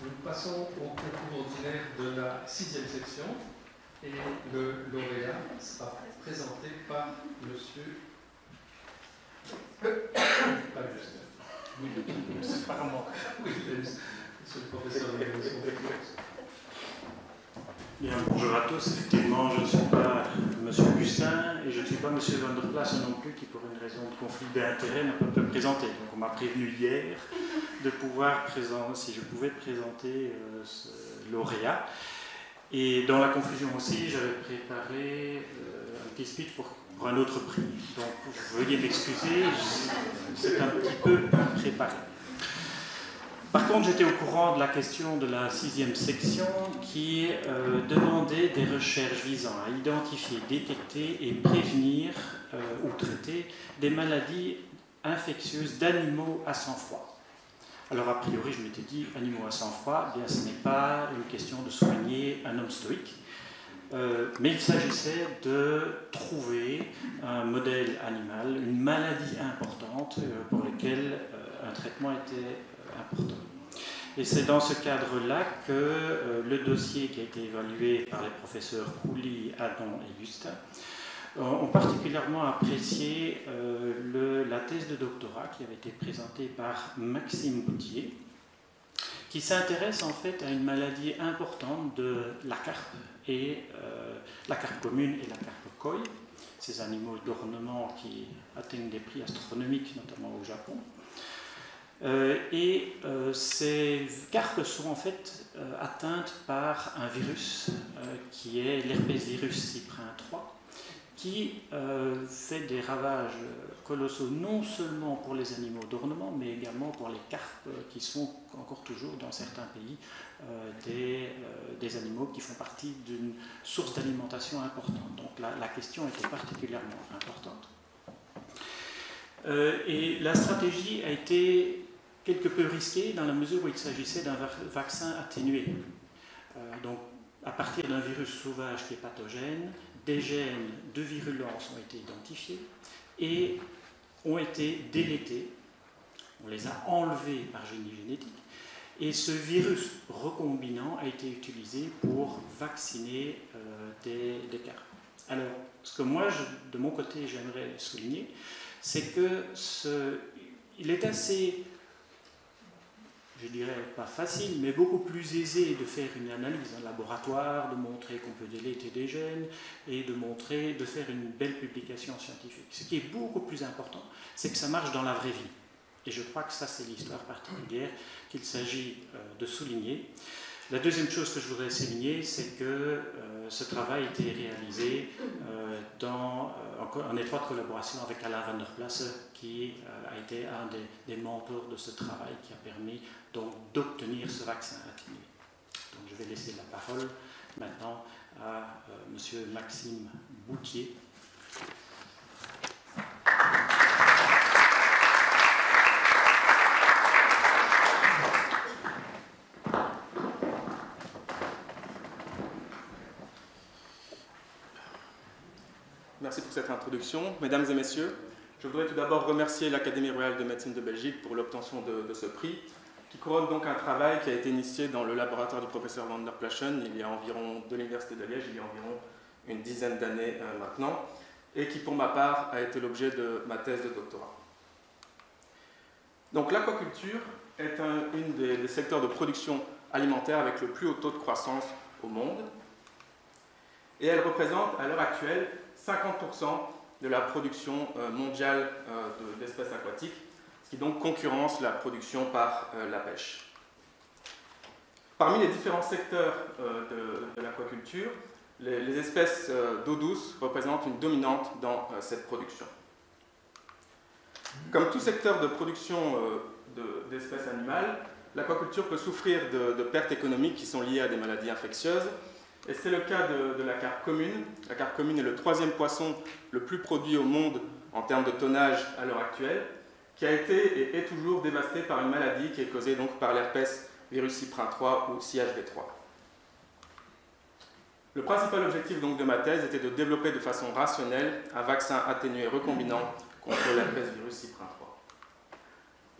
Nous passons au concours ordinaire de la 6e section et le lauréat sera présenté par monsieur. Pas Justin. Oui, apparemment. Oui, monsieur le professeur de l'émission. Bien, bonjour à tous. Effectivement, je ne suis pas M. Augustin et je ne suis pas M. Van der Plasse non plus, qui pour une raison de conflit d'intérêt n'a pas pu me présenter. Donc on m'a prévenu hier de pouvoir présenter, si je pouvais présenter ce lauréat. Et dans la confusion aussi, j'avais préparé un petit speech pour un autre prix. Donc veuillez m'excuser, c'est un petit peu préparé. Par contre, j'étais au courant de la question de la 6e section qui demandait des recherches visant à identifier, détecter et prévenir ou traiter des maladies infectieuses d'animaux à sang-froid. Alors, a priori, je m'étais dit, animaux à sang-froid, bien, ce n'est pas une question de soigner un homme stoïque, mais il s'agissait de trouver un modèle animal, une maladie importante pour laquelle un traitement était important. Et c'est dans ce cadre-là que le dossier qui a été évalué par les professeurs Couli, Adon et Justin ont particulièrement apprécié la thèse de doctorat qui avait été présentée par Maxime Boutier, qui s'intéresse en fait à une maladie importante de la carpe, et la carpe commune et la carpe koi, ces animaux d'ornement qui atteignent des prix astronomiques, notamment au Japon. Ces carpes sont en fait atteintes par un virus qui est l'herpesvirus cyprin 3, qui fait des ravages colossaux non seulement pour les animaux d'ornement, mais également pour les carpes qui sont encore toujours dans certains pays des animaux qui font partie d'une source d'alimentation importante. Donc la question était particulièrement importante. Et la stratégie a été quelque peu risquée dans la mesure où il s'agissait d'un vaccin atténué. Donc, à partir d'un virus sauvage qui est pathogène, des gènes de virulence ont été identifiés et ont été délétés. On les a enlevés par génie génétique. Et ce virus recombinant a été utilisé pour vacciner des carpes. Alors, ce que moi, de mon côté, j'aimerais souligner, c'est que il est assez, je dirais pas facile, mais beaucoup plus aisé de faire une analyse en laboratoire, de montrer qu'on peut déléter des gènes et de faire une belle publication scientifique. Ce qui est beaucoup plus important, c'est que ça marche dans la vraie vie. Et je crois que ça, c'est l'histoire particulière qu'il s'agit de souligner. La deuxième chose que je voudrais souligner, c'est que ce travail a été réalisé en étroite collaboration avec Alain Van der Plasse, qui a été un des mentors de ce travail, qui a permis donc d'obtenir ce vaccin atténué. Donc je vais laisser la parole maintenant à monsieur Maxime Boutier. Merci pour cette introduction. Mesdames et messieurs, je voudrais tout d'abord remercier l'Académie royale de médecine de Belgique pour l'obtention de ce prix, qui couronne donc un travail qui a été initié dans le laboratoire du professeur Van der Plassen de l'Université de Liège il y a environ une dizaine d'années maintenant, et qui pour ma part a été l'objet de ma thèse de doctorat. Donc l'aquaculture est un des secteurs de production alimentaire avec le plus haut taux de croissance au monde, et elle représente à l'heure actuelle 50% de la production mondiale d'espèces aquatiques, ce qui donc concurrence la production par la pêche. Parmi les différents secteurs de l'aquaculture, les espèces d'eau douce représentent une dominante dans cette production. Comme tout secteur de production d'espèces animales, l'aquaculture peut souffrir de pertes économiques qui sont liées à des maladies infectieuses. Et c'est le cas de la carpe commune. La carpe commune est le 3e poisson le plus produit au monde en termes de tonnage à l'heure actuelle, qui a été et est toujours dévasté par une maladie qui est causée donc par l'herpesvirus cyprin 3 ou CHV3. Le principal objectif donc de ma thèse était de développer de façon rationnelle un vaccin atténué recombinant contre l'herpesvirus cyprin 3.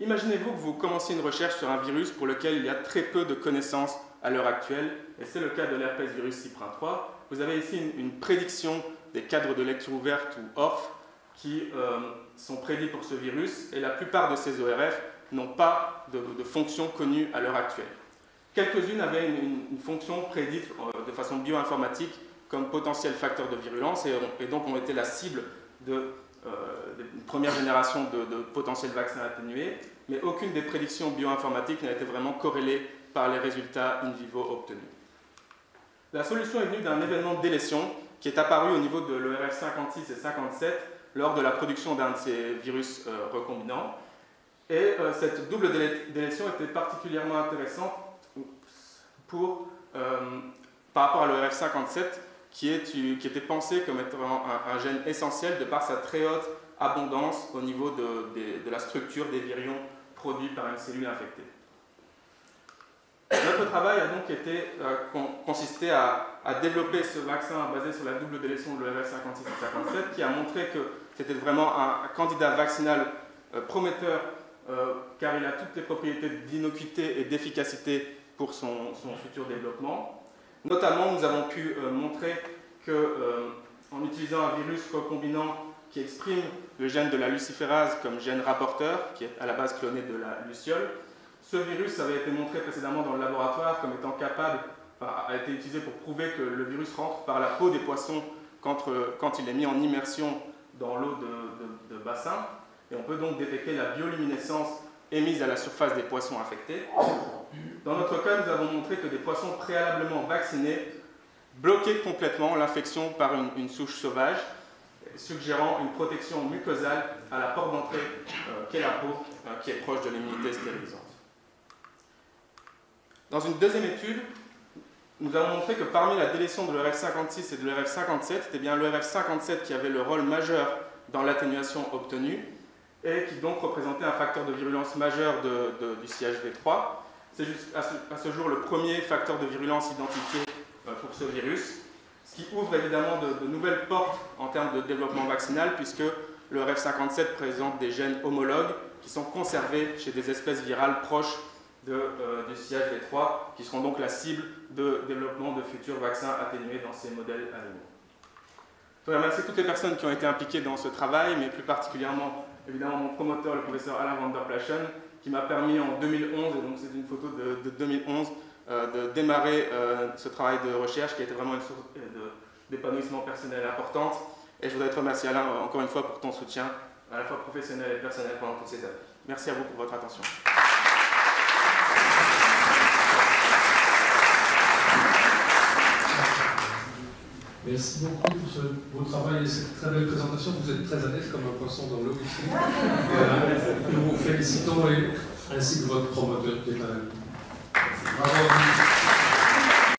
Imaginez-vous que vous commenciez une recherche sur un virus pour lequel il y a très peu de connaissances à l'heure actuelle, et c'est le cas de l'herpès virus Cyprin 3. Vous avez ici une prédiction des cadres de lecture ouverte ou ORF qui sont prédits pour ce virus, et la plupart de ces ORF n'ont pas de fonction connue à l'heure actuelle. Quelques-unes avaient une fonction prédite de façon bioinformatique comme potentiel facteur de virulence, et donc ont été la cible d'une première génération de potentiels vaccins atténués, mais aucune des prédictions bioinformatiques n'a été vraiment corrélée par les résultats in vivo obtenus. La solution est venue d'un événement de délétion qui est apparu au niveau de l'ORF 56 et 57 lors de la production d'un de ces virus recombinants. Et cette double délétion était particulièrement intéressante par rapport à l'ORF 57, qui était pensé comme étant un gène essentiel de par sa très haute abondance au niveau de la structure des virions produits par une cellule infectée. Notre travail a donc consisté à développer ce vaccin basé sur la double délétion de l'ORF 56 et 57, qui a montré que c'était vraiment un candidat vaccinal prometteur, car il a toutes les propriétés d'innocuité et d'efficacité pour son futur développement. Notamment, nous avons pu montrer qu'en utilisant un virus recombinant qui exprime le gène de la luciférase comme gène rapporteur, qui est à la base cloné de la luciole, ce virus avait été montré précédemment dans le laboratoire comme étant capable, a été utilisé pour prouver que le virus rentre par la peau des poissons quand il est mis en immersion dans l'eau de bassin, et on peut donc détecter la bioluminescence émise à la surface des poissons infectés. Dans notre cas, nous avons montré que des poissons préalablement vaccinés bloquaient complètement l'infection par une souche sauvage, suggérant une protection mucosale à la porte d'entrée qu'est la peau, qui est proche de l'immunité stérilisante. Dans une deuxième étude, nous avons montré que parmi la délétion de l'ORF 56 et de l'ORF 57, c'était bien l'ORF 57 qui avait le rôle majeur dans l'atténuation obtenue et qui donc représentait un facteur de virulence majeur du CHV3. C'est à ce jour le premier facteur de virulence identifié pour ce virus, ce qui ouvre évidemment de nouvelles portes en termes de développement vaccinal, puisque le RF57 présente des gènes homologues qui sont conservés chez des espèces virales proches du CHV3, qui seront donc la cible de développement de futurs vaccins atténués dans ces modèles animaux. Je voudrais remercier toutes les personnes qui ont été impliquées dans ce travail, mais plus particulièrement évidemment mon promoteur, le professeur Alain van der Plaschen, qui m'a permis en 2011, et donc c'est une photo de 2011, de démarrer ce travail de recherche qui a été vraiment une source d'épanouissement personnel importante. Et je voudrais te remercier Alain encore une fois pour ton soutien, à la fois professionnel et personnel pendant toutes ces années. Merci à vous pour votre attention. Merci beaucoup pour ce beau travail et cette très belle présentation. Vous êtes très à l'aise comme un poisson dans l'eau ici. Nous vous félicitons ainsi que votre promoteur qui est un ami. Bravo.